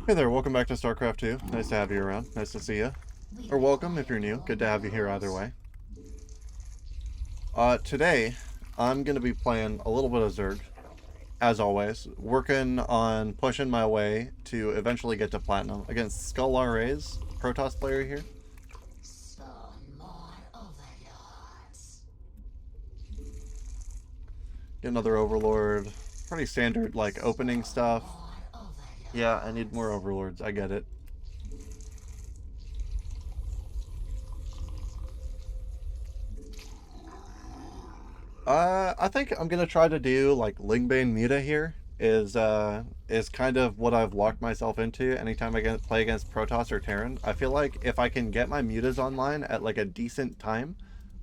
Hey there, welcome back to StarCraft 2. Nice to have you around. Nice to see you. Or welcome if you're new. Good to have you here either way. Today, I'm going to be playing a little bit of Zerg, as always, working on pushing my way to eventually get to Platinum against Skull RA's Protoss player here. Get another Overlord. Pretty standard, like, opening stuff. Yeah, I need more Overlords. I get it. I think I'm gonna try to do like Lingbane Muta here. Is kind of what I've locked myself into anytime I play against Protoss or Terran. I feel like if I can get my mutas online at like a decent time,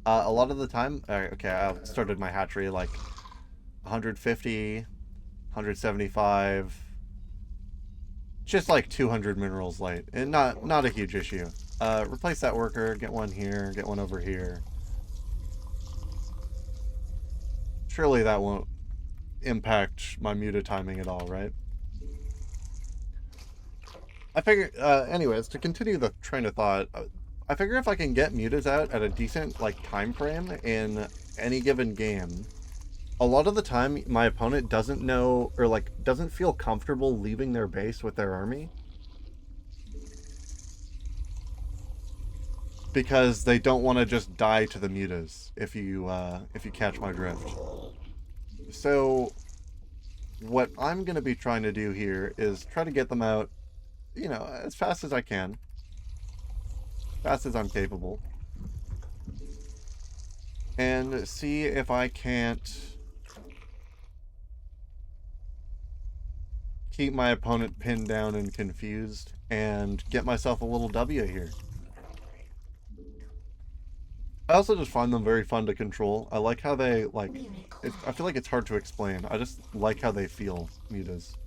a lot of the time, okay, I started my hatchery like 150, 175, just like 200 minerals light, and not a huge issue. Replace that worker, get one here, get one over here. Surely that won't impact my muta timing at all, right? I figure, anyways, to continue the train of thought, I figure if I can get mutas out at a decent, like, time frame in any given game, a lot of the time my opponent doesn't know, or, like, doesn't feel comfortable leaving their base with their army. Because they don't want to just die to the mutas, if you catch my drift. So, what I'm going to be trying to do here is try to get them out, you know, as fast as I can. Fast as I'm capable. And see if I can't keep my opponent pinned down and confused and get myself a little W here. I also just find them very fun to control. I like how they, like, I feel like it's hard to explain. I just like how they feel, mutas.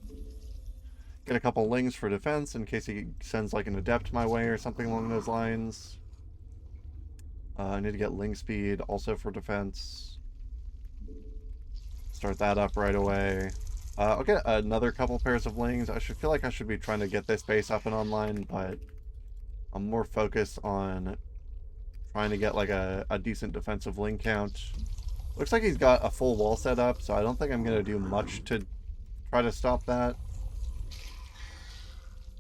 Get a couple lings for defense in case he sends like an adept my way or something along those lines. I need to get ling speed also for defense. Start that up right away. I'll get another couple pairs of lings. I should feel like I should be trying to get this base up and online, but I'm more focused on trying to get like a decent defensive ling count. Looks like he's got a full wall set up, so I don't think I'm going to do much to try to stop that.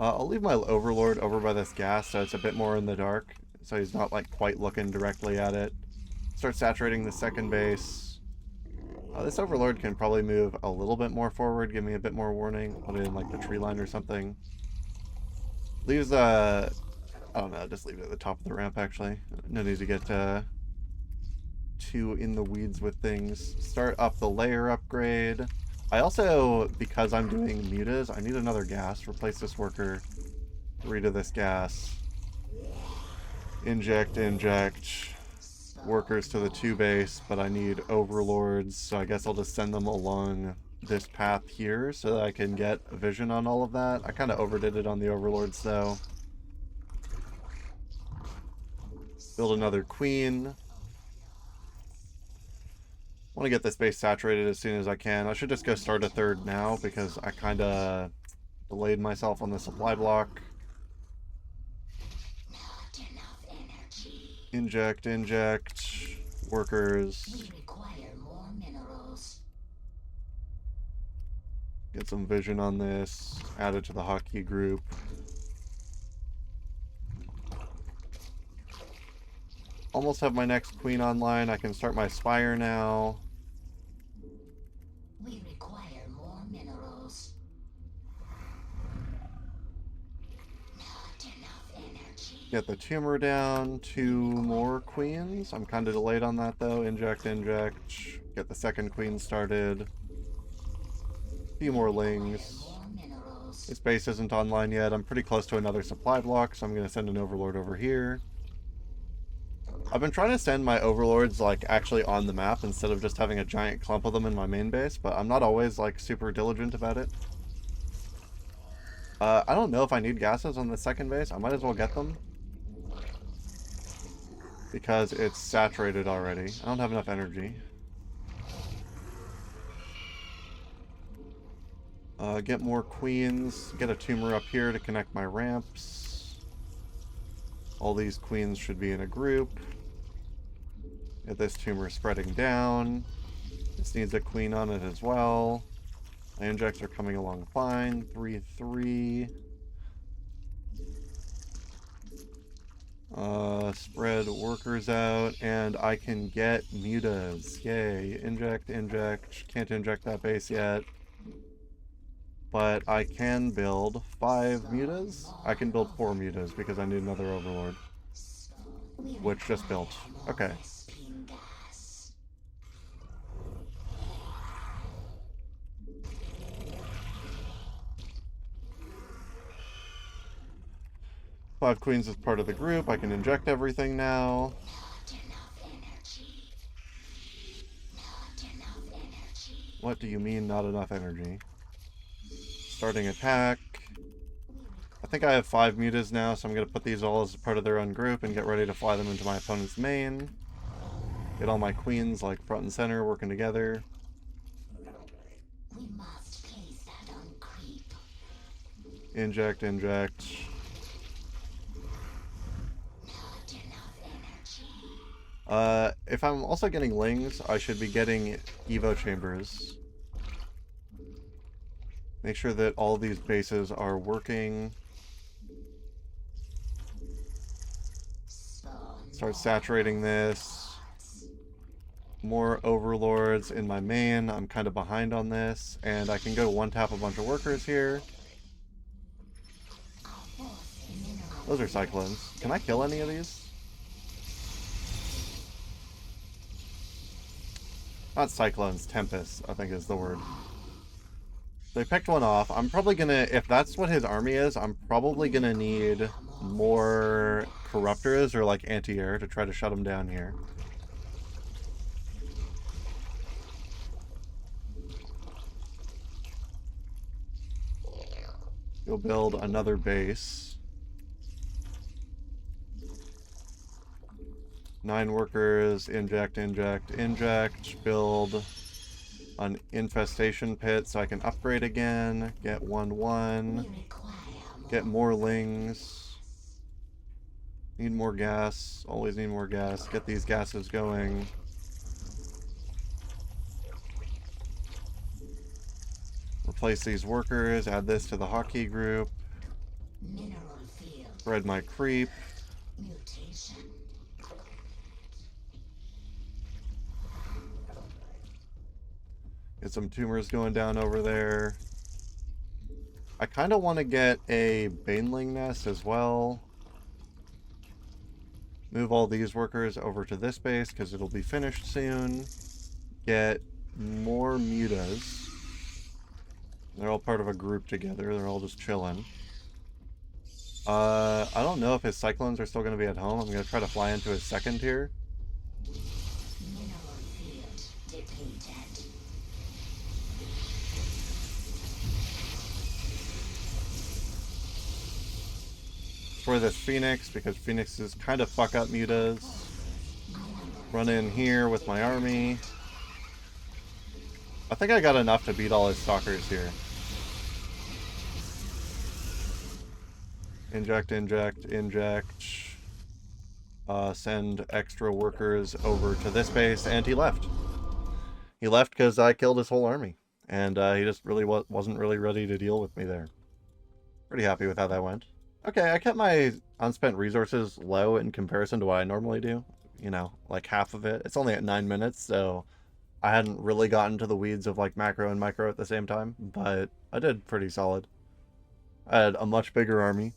I'll leave my Overlord over by this gas so it's a bit more in the dark, so he's not like quite looking directly at it. Start saturating the second base. This Overlord can probably move a little bit more forward, give me a bit more warning. Put it in like the tree line or something. Leaves I don't know, just leave it at the top of the ramp actually. No need to get too in the weeds with things. Start up the layer upgrade. I also, because I'm doing mutas, I need another gas. Replace this worker. Read of this gas. Inject. Workers to the 2 base, but I need overlords, so I guess I'll just send them along this path here so that I can get vision on all of that. I kind of overdid it on the overlords though. Build another queen. Want to get this base saturated as soon as I can. I should just go start a third now because I kind of delayed myself on the supply block. Inject. Workers. Get some vision on this. Add it to the hotkey group. Almost have my next queen online. I can start my spire now. We require more minerals. Not enough energy. Get the tumor down. 2 more queens. I'm kind of delayed on that though. Inject. Get the second queen started. A few more lings. This base isn't online yet. I'm pretty close to another supply block, so I'm going to send an overlord over here. I've been trying to send my overlords like actually on the map instead of just having a giant clump of them in my main base, but I'm not always like super diligent about it. I don't know if I need gases on the second base. I might as well get them because it's saturated already. I don't have enough energy. Get more queens. Get a tumor up here to connect my ramps. All these queens should be in a group. Get this tumor spreading down. This needs a queen on it as well. My injects are coming along fine. 3-3. Spread workers out, and I can get mutas. Yay. Inject, inject. Can't inject that base yet. But I can build 5 mutas. I can build 4 mutas because I need another overlord. Which just built. Okay. Five queens is part of the group. I can inject everything now. What do you mean, not enough energy? Starting attack. I think I have 5 mutas now, so I'm going to put these all as part of their own group and get ready to fly them into my opponent's main. Get all my queens like front and center working together. We must place that on creep. Inject, inject. If I'm also getting lings, I should be getting Evo chambers. Make sure that all these bases are working. Start saturating this. More overlords in my main. I'm kind of behind on this. And I can go one-tap a bunch of workers here. Those are cyclones. Can I kill any of these? Not cyclones, tempests, I think is the word. They picked one off. I'm probably gonna, if that's what his army is, I'm probably gonna need more corruptors or like anti-air to try to shut him down here. You'll build another base. 9 workers, inject, inject, inject, build an infestation pit so I can upgrade again, get 1-1, get more lings, need more gas, always need more gas, get these gases going. Replace these workers, add this to the hotkey group, spread my creep. Get some tumors going down over there. I kind of want to get a Baneling nest as well. Move all these workers over to this base because it'll be finished soon. Get more mutas. They're all part of a group together. They're all just chilling. I don't know if his cyclones are still going to be at home. I'm going to try to fly into his second here. Destroy this Phoenix, because Phoenixes kind of fuck up mutas. Run in here with my army. I think I got enough to beat all his stalkers here. Inject, inject, inject. Send extra workers over to this base, and he left. He left because I killed his whole army. And he just really wasn't really ready to deal with me there. Pretty happy with how that went. Okay, I kept my unspent resources low in comparison to what I normally do. You know, like half of it. It's only at 9 minutes, so I hadn't really gotten to the weeds of like macro and micro at the same time, but I did pretty solid. I had a much bigger army.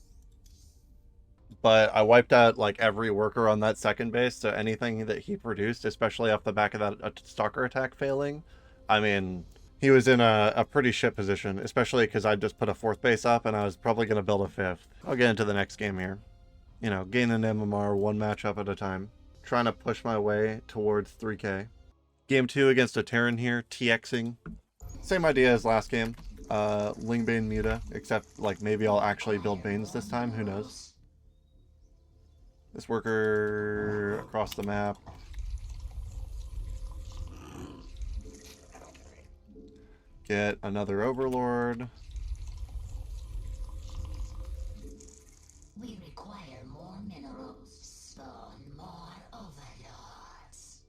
But I wiped out like every worker on that second base, so anything that he produced, especially off the back of that stalker attack failing, I mean, he was in a pretty shit position, especially because I just put a 4th base up and I was probably going to build a 5th. I'll get into the next game here. You know, gain an MMR one matchup at a time. Trying to push my way towards 3K. Game 2 against a Terran here, TXing. Same idea as last game. Lingbane Muta, except like maybe I'll actually build Banes this time, who knows. This worker across the map. Get another overlord. We require more minerals. Spawn more overlords.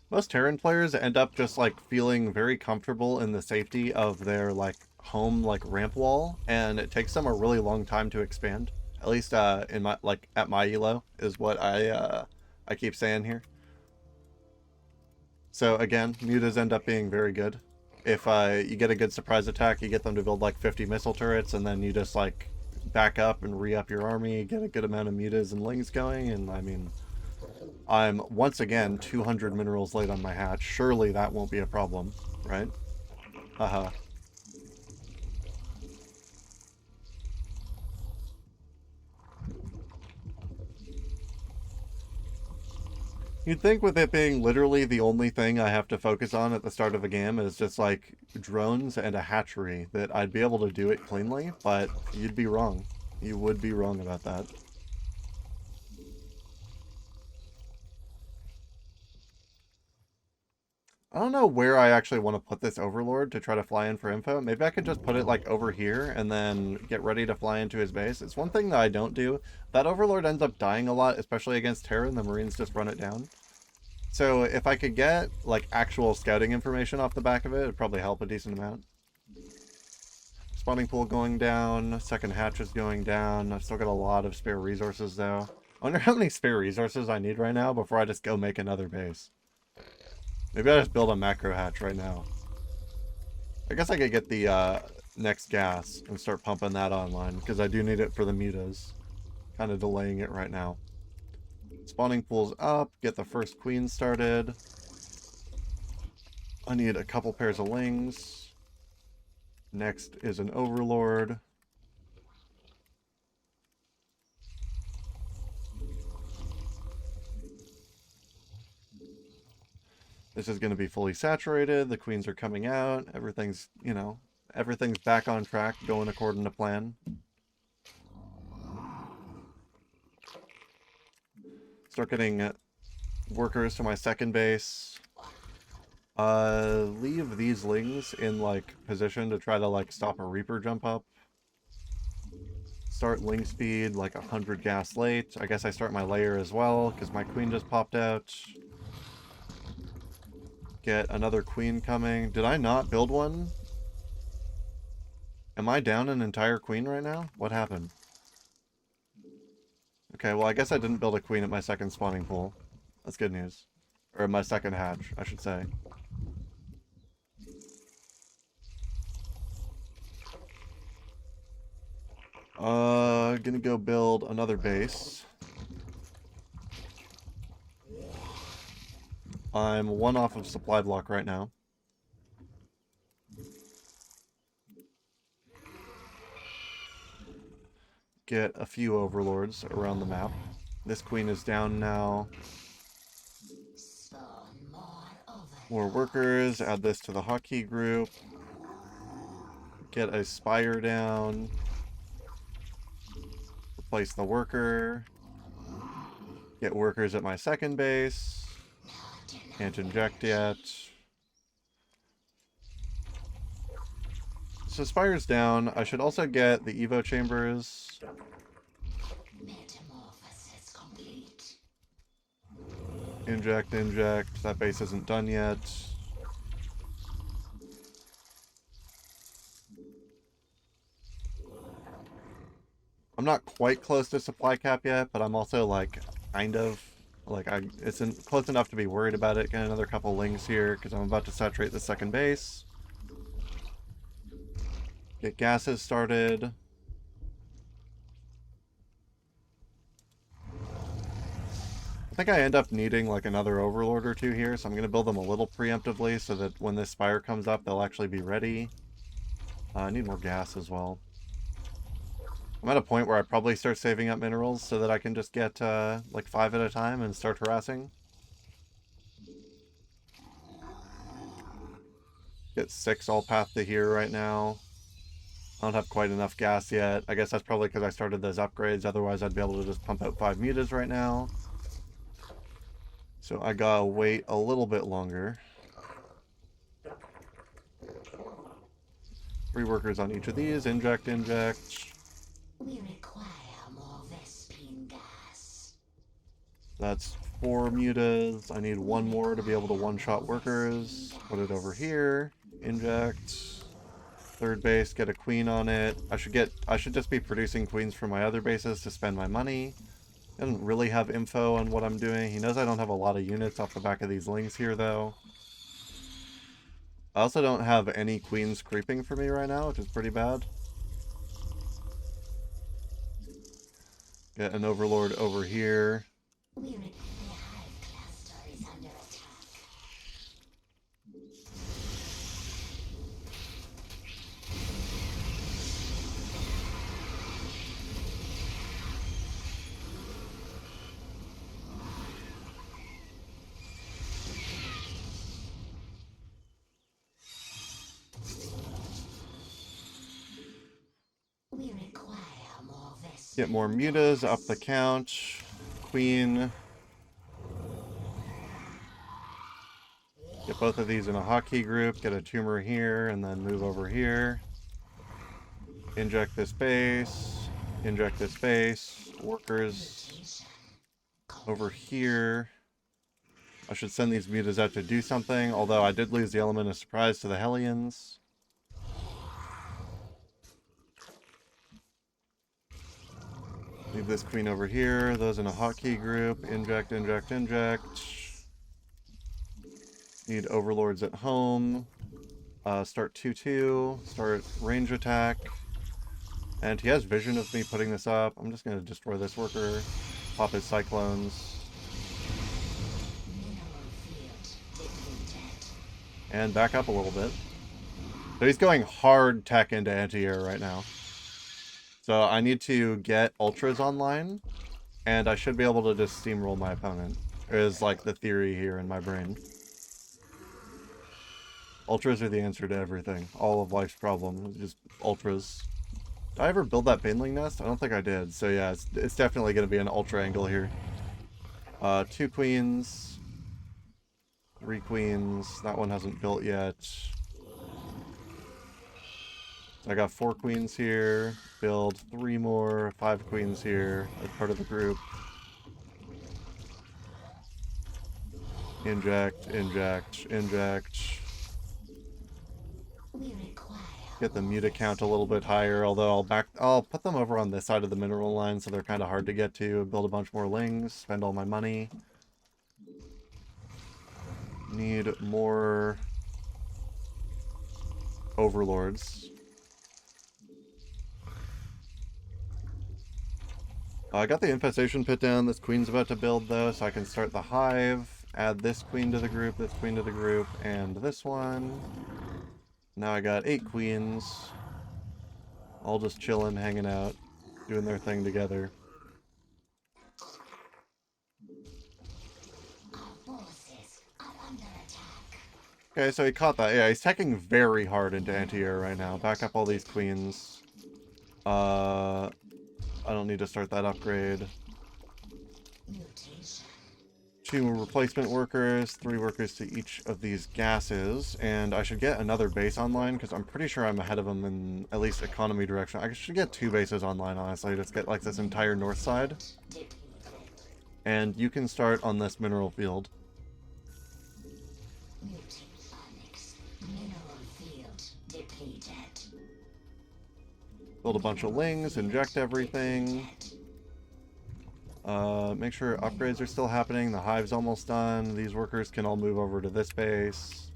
Most Terran players end up just like feeling very comfortable in the safety of their like home like ramp wall, and it takes them a really long time to expand. At least in my like at my elo is what I keep saying here. So again, mutas end up being very good. If you get a good surprise attack, you get them to build like 50 missile turrets, and then you just like back up and re-up your army, get a good amount of mutas and lings going, and I mean, I'm once again 200 minerals late on my hatch. Surely that won't be a problem, right? Haha. You'd think with it being literally the only thing I have to focus on at the start of a game is just like drones and a hatchery that I'd be able to do it cleanly, but you'd be wrong. You would be wrong about that. I don't know where I actually want to put this overlord to try to fly in for info. Maybe I could just put it like over here and then get ready to fly into his base. It's one thing that I don't do. That overlord ends up dying a lot, especially against Terra, and the Marines just run it down. So if I could get like actual scouting information off the back of it, it'd probably help a decent amount. Spawning pool going down, second hatch is going down. I've still got a lot of spare resources though. I wonder how many spare resources I need right now before I just go make another base. Maybe I just build a macro hatch right now. I guess I could get the next gas and start pumping that online, because I do need it for the mutas. Kind of delaying it right now. Spawning pool's up, get the first queen started. I need a couple pairs of lings. Next is an overlord. This is going to be fully saturated. The queens are coming out. Everything's, you know, everything's back on track, going according to plan. Start getting workers to my second base. Leave these lings in, like, position to try to, like, stop a Reaper jump up. Start ling speed, like, 100 gas late. I guess I start my layer as well, because my queen just popped out. Get another queen coming. Did I not build one? Am I down an entire queen right now? What happened? Okay, well I guess I didn't build a queen at my second spawning pool. That's good news. Or my second hatch, I should say. Gonna go build another base. I'm one off of supply block right now. Get a few overlords around the map. This queen is down now. More workers, add this to the hotkey group. Get a spire down. Replace the worker. Get workers at my second base. Can't inject yet. So Spire's down. I should also get the Evo chambers. Metamorphosis complete. Inject, inject. That base isn't done yet. I'm not quite close to supply cap yet, but I'm also like kind of like it's close enough to be worried about it. Get another couple lings here because I'm about to saturate the second base. Get gases started. I think I end up needing like another overlord or two here, so I'm going to build them a little preemptively so that when this spire comes up, they'll actually be ready. I need more gas as well. I'm at a point where I probably start saving up minerals so that I can just get like 5 at a time and start harassing. Get 6 all path to here right now. I don't have quite enough gas yet. I guess that's probably because I started those upgrades. Otherwise, I'd be able to just pump out 5 mutas right now. So I gotta wait a little bit longer. 3 workers on each of these. Inject, inject. We require more Vespine gas. That's 4 mutas. I need 1 more to be able to one-shot workers. Put it over here. Inject. Third base, get a queen on it. I should just be producing queens for my other bases to spend my money. He doesn't really have info on what I'm doing. He knows I don't have a lot of units off the back of these lings here, though. I also don't have any queens creeping for me right now, which is pretty bad. Get an overlord over here. The hive cluster is under attack. We require more Vespine. Get more mutas, up the count. Queen. Get both of these in a hotkey group. Get a tumor here, and then move over here. Inject this base. Inject this base. Workers over here. I should send these mutas out to do something, although I did lose the element of surprise to the Hellions. Leave this queen over here. Those in a hotkey group. Inject, inject, inject. Need overlords at home. Start 2-2. Start range attack. And he has vision of me putting this up. I'm just going to destroy this worker. Pop his cyclones. And back up a little bit. So he's going hard tech into anti-air right now. So I need to get ultras online, and I should be able to just steamroll my opponent. Is like the theory here in my brain. Ultras are the answer to everything. All of life's problems, just ultras. Did I ever build that Baneling nest? I don't think I did. So yeah, it's definitely going to be an ultra angle here. 2 queens. 3 queens. That one hasn't built yet. I got 4 queens here. Build 3 more. 5 queens here as part of the group. Inject, inject, inject. We require Get the muta count a little bit higher, although I'll put them over on this side of the mineral line so they're kind of hard to get to. Build a bunch more lings, spend all my money. Need more overlords. I got the infestation pit down. This queen's about to build though, so I can start the hive. Add this queen to the group, this queen to the group, and this one. Now I got 8 queens. All just chilling, hanging out, doing their thing together. our forces are under attack. Okay, so he caught that. Yeah, he's teching very hard into anti-air right now. Back up all these queens. I don't need to start that upgrade. Mutation. 2 replacement workers, 3 workers to each of these gases, and I should get another base online because I'm pretty sure I'm ahead of them in at least economy direction. I should get 2 bases online, honestly. Just get like this entire north side. Depleted. And you can start on this mineral field. Mutant Onyx. Mineral field depleted. Build a bunch of lings, inject everything. Make sure upgrades are still happening. The hive's almost done. These workers can all move over to this base.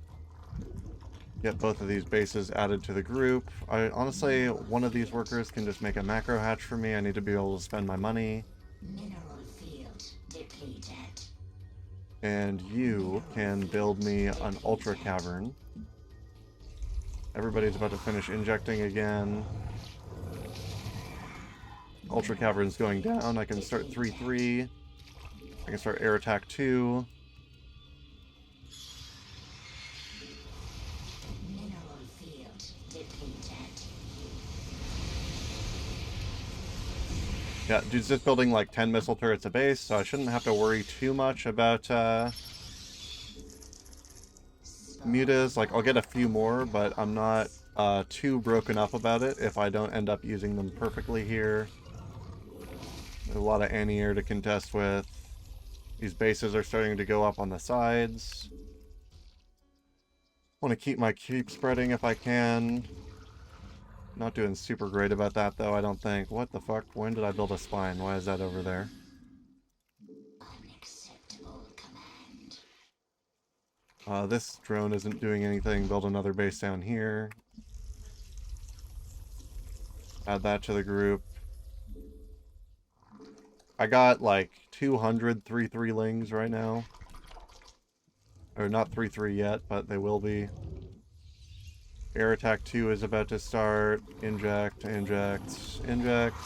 Get both of these bases added to the group. Honestly, one of these workers can just make a macro hatch for me. I need to be able to spend my money. Mineral field depleted. And you can build me an ultra cavern. Everybody's about to finish injecting again. Ultra Cavern's going down. I can start 3-3. I can start air attack 2. Mineral field depleted. Yeah, dude's just building like 10 missile turrets a base, so I shouldn't have to worry too much about mutas. Like, I'll get a few more, but I'm not too broken up about it if I don't end up using them perfectly here. There's a lot of anti-air to contest with. These bases are starting to go up on the sides. Want to keep my keep spreading if I can. Not doing super great about that, though, I don't think. What the fuck? When did I build a spine? Why is that over there? Unacceptable command. This drone isn't doing anything. Build another base down here. Add that to the group. I got like 200 3-3 lings right now. Or not 3-3 yet, but they will be. Air attack 2 is about to start. Inject, inject, inject.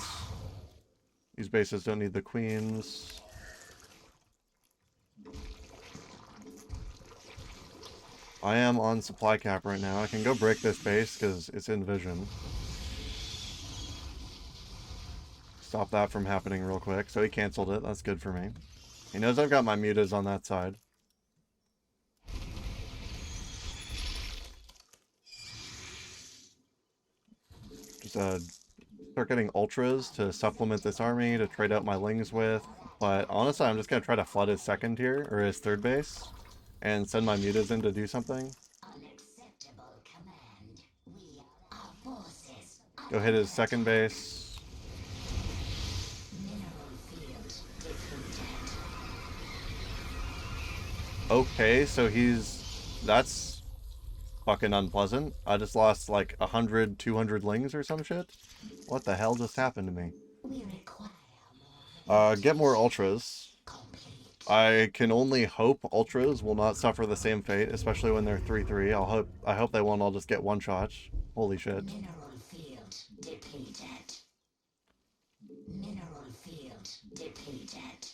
These bases don't need the queens. I am on supply cap right now. I can go break this base because it's in vision. Stop that from happening real quick. So he canceled it. That's good for me. He knows I've got my mutas on that side. Just start getting ultras to supplement this army to trade out my lings with. But honestly, I'm just going to try to flood his second tier, or his third base, and send my mutas in to do something. Unacceptable command. We are our forces. Go hit his second base. Mineral field depleted. Okay, so that's fucking unpleasant. I just lost like 100, 200 lings or some shit. What the hell just happened to me? We require more Get more ultras. complete. I can only hope ultras will not suffer the same fate, especially when they're 3-3. I hope they won't all just get one shot. Holy shit. Mineral field depleted. Mineral field depleted.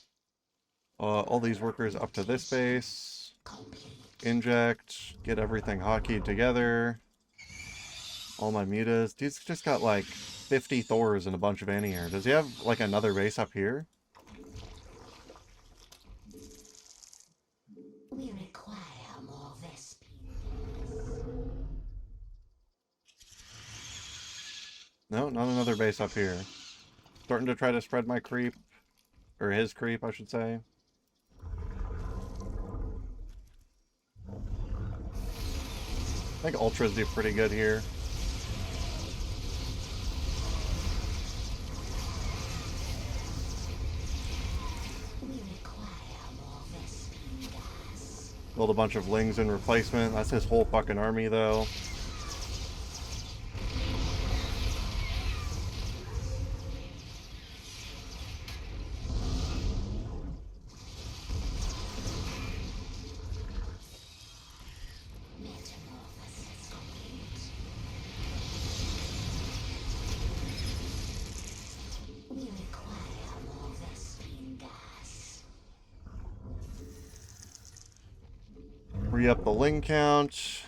All these workers up to this base. Complete. Inject. Get everything hotkeyed together. All my mutas. Dude's just got like 50 Thors and a bunch of anti-air. Does he have like another base up here? We require more Vespines. No, not another base up here. Starting to try to spread my creep. Or his creep, I should say. I think ultras do pretty good here. We require more Vespine gas. Build a bunch of lings in replacement. That's his whole fucking army, though. Metamorphosis complete. We require more Vespine gas. Re-up the ling count.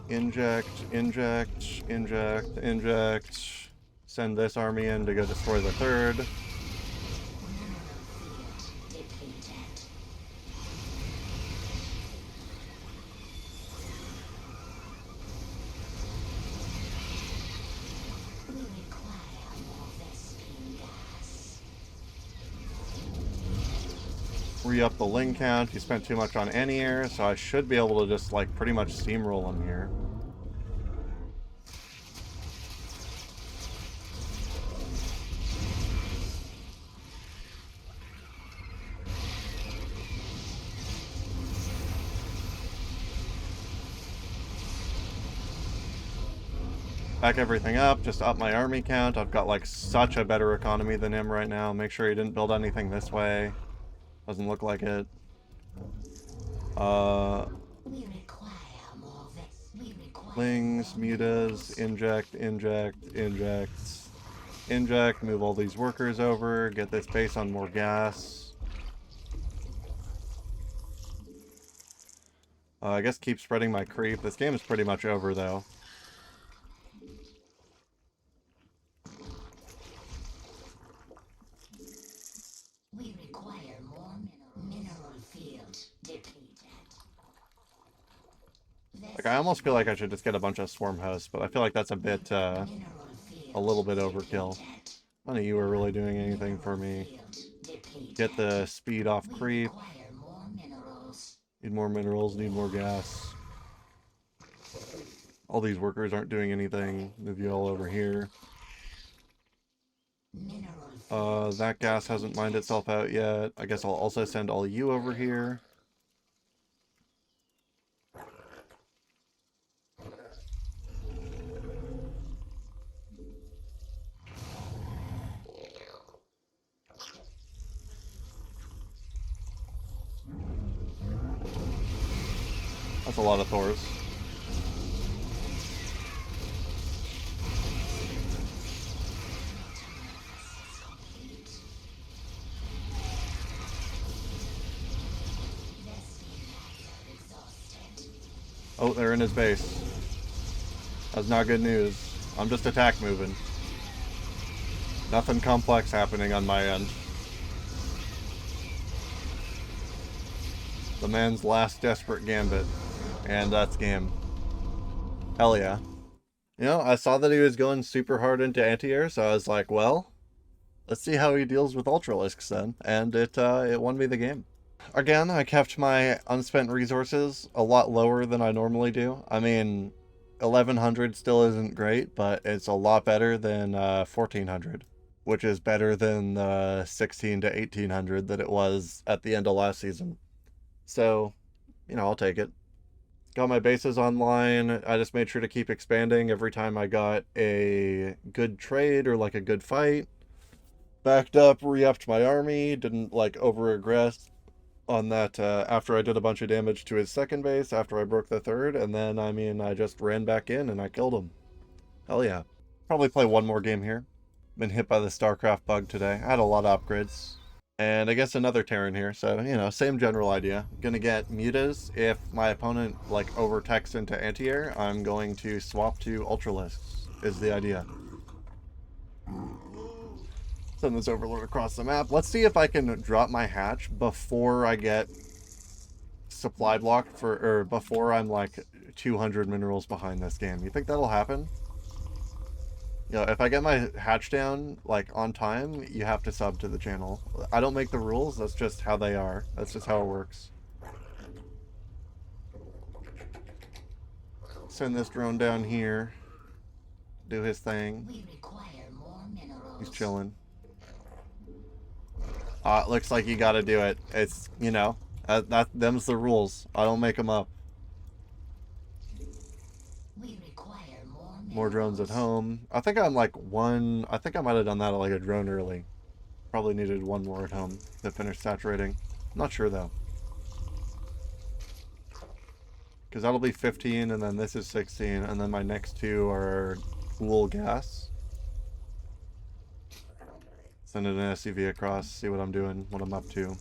Inject, inject, inject, inject. Send this army in to go destroy the third. Mineral field depleted. We require more Vespine gas. Re-up the ling count. He spent too much on anti-air, so I should be able to just like pretty much steamroll him here. Back everything up, just up my army count. I've got like such a better economy than him right now. Make sure he didn't build anything this way. Doesn't look like it. We require more We require Lings, mutas, inject, inject, inject, inject, move all these workers over, get this base on more gas. I guess keep spreading my creep. This game is pretty much over though. Like, I almost feel like I should just get a bunch of swarm hosts, but I feel like that's a bit, a little bit overkill. None of you are really doing anything for me. Get the speed off creep. Need more minerals, need more gas. All these workers aren't doing anything. Move you all over here. That gas hasn't mined itself out yet. I guess I'll also send all you over here. That's a lot of Thors. Oh, they're in his base. That's not good news. I'm just attack moving. Nothing complex happening on my end. The man's last desperate gambit. And that's game. Hell yeah. You know, I saw that he was going super hard into anti-air, so I was like, well, let's see how he deals with Ultralisks then. And it won me the game. Again, I kept my unspent resources a lot lower than I normally do. I mean, 1100 still isn't great, but it's a lot better than 1400, which is better than the 16 to 1800 that it was at the end of last season. So, you know, I'll take it. Got my bases online. I just made sure to keep expanding every time I got a good trade or like a good fight. Backed up, re-upped my army, didn't like over-aggress on that after I did a bunch of damage to his second base after I broke the third, and then I just ran back in and I killed him. Hell yeah. Probably play one more game here. Been hit by the StarCraft bug today. I had a lot of upgrades. And I guess another Terran here, so, you know, same general idea. Gonna get mutas. If my opponent, like, overtechs into anti-air, I'm going to swap to Ultralisks, is the idea. Send this Overlord across the map. Let's see if I can drop my hatch before I get supply blocked or before I'm, like, 200 minerals behind this game. You think that'll happen? You know, if I get my hatch down, like, on time, you have to sub to the channel. I don't make the rules, that's just how they are. That's just how it works. Send this drone down here. Do his thing. He's chilling. Looks like you gotta do it. It's, you know, them's the rules. I don't make them up. More drones at home. I think I'm like I think I might have done that like a drone early. Probably needed one more at home to finish saturating. Not sure though. Because that'll be 15 and then this is 16 and then my next two are cool gas. Send an SUV across, see what I'm doing, what I'm up to.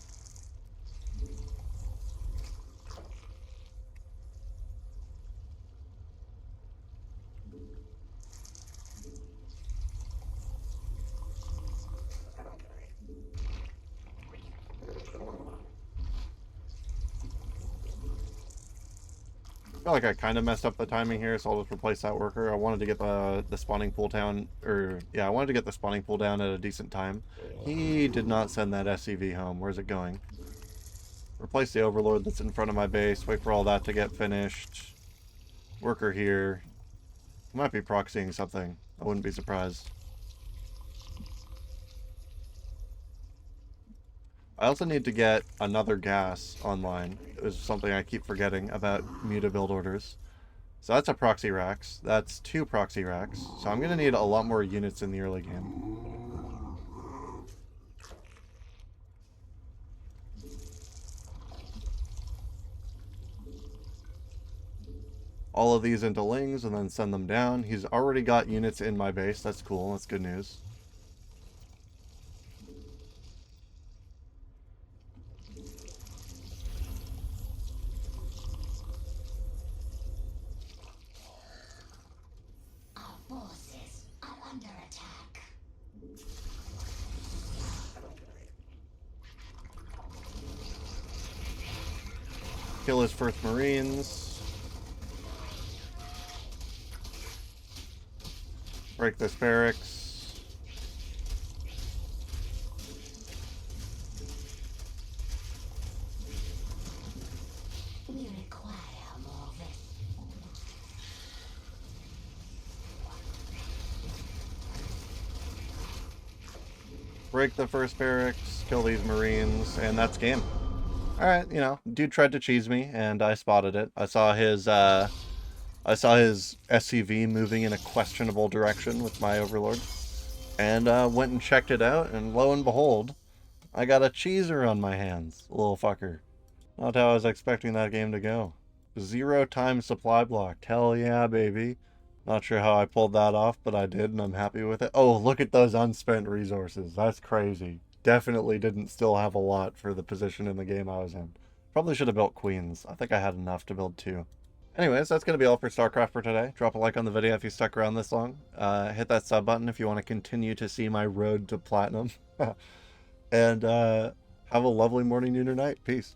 I feel like I kind of messed up the timing here, so I'll just replace that worker. I wanted to get the spawning pool down, I wanted to get the spawning pool down at a decent time. He did not send that SCV home. Where's it going? Replace the Overlord that's in front of my base. Wait for all that to get finished. Worker here. He might be proxying something. I wouldn't be surprised. I also need to get another gas online. It was something I keep forgetting about muta build orders. So that's a proxy racks. That's 2 proxy racks. So I'm going to need a lot more units in the early game. All of these into Lings and then send them down. He's already got units in my base. That's cool. That's good news. Kill his first Marines. Break this barracks. We require more of it. Break the first barracks, kill these marines, and that's game. Alright, you know, dude tried to cheese me, and I spotted it. I saw his SCV moving in a questionable direction with my Overlord, and went and checked it out, and lo and behold, I got a cheeser on my hands, little fucker. Not how I was expecting that game to go. 0 time supply block. Hell yeah, baby. Not sure how I pulled that off, but I did, and I'm happy with it. Oh, look at those unspent resources. That's crazy. Definitely didn't still have a lot for the position in the game I was in. Probably should have built queens. I think I had enough to build 2. Anyways, that's going to be all for StarCraft for today. Drop a like on the video if you stuck around this long. Hit that sub button if you want to continue to see my road to platinum. And have a lovely morning, noon, or night. Peace.